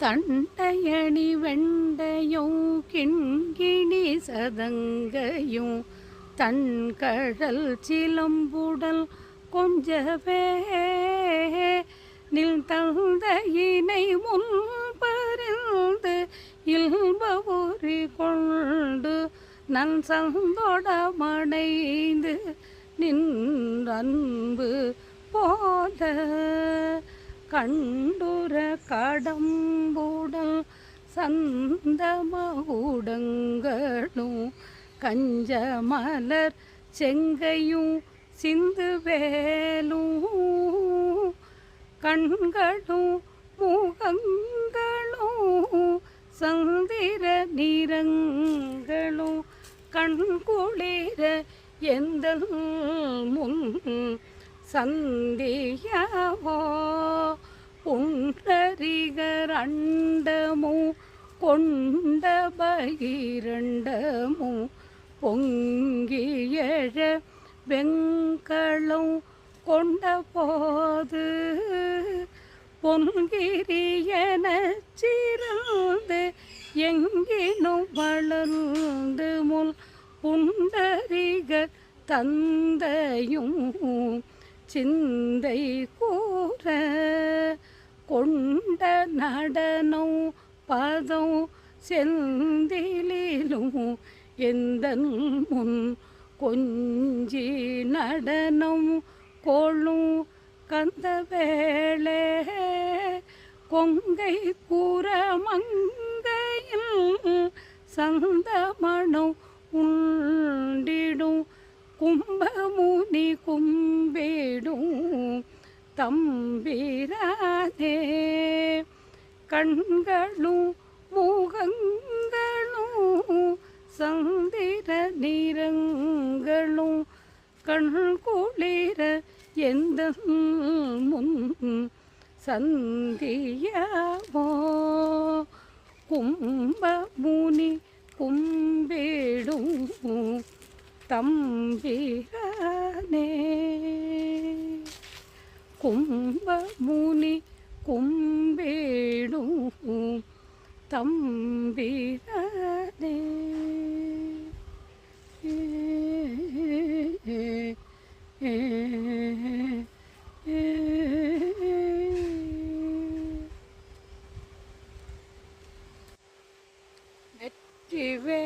தண்டையணி வெண்டையும் கிண்கிணி சதங்கையும் தன்கழல் சிலம்புடல் கொஞ்சவே நில் தந்தையினை முன்பறிந்து இல்பவுரி கொண்டு நன் சந்தொடமடைந்து நின்றன்பு போல கண்டுர கடம்புடல் சந்தமகுடங்களும் கஞ்ச மலர் செங்கையும் சிந்து வேலும் கண்களும் முகங்களும் சந்திர நிறங்களும் கண்குளிர எந்த முன் சந்தியாவோ புண்டரிகர் அண்டமும் கொண்ட பகிரண்டமும் பொங்கியழ வெங்களம் கொண்ட போது பொன்கிரியன சிறந்து எங்கினும் வளர்ந்து முல் புண்டரிகர் தந்தையும் சிந்தை கூற கொண்ட நடனம் பதம் செந்திலும் எந்தன் முன் கொஞ்சி நடனம் கொள்ளும் கந்தவேளே கொங்கை புறமங்கையில் சந்தமணம் உண்டிடும் கும்பமுனி கும்பிடும் தம்பிரானே கண்களும் முகங்களும் சந்திர நிறங்களும் கண்குளிர எந்த முன் சந்தியாவோ கும்பமுனி கும்பிடும் தம்பிரானே கும்பமுனி கும்பிடும் தம்பிரானே வெற்றிவே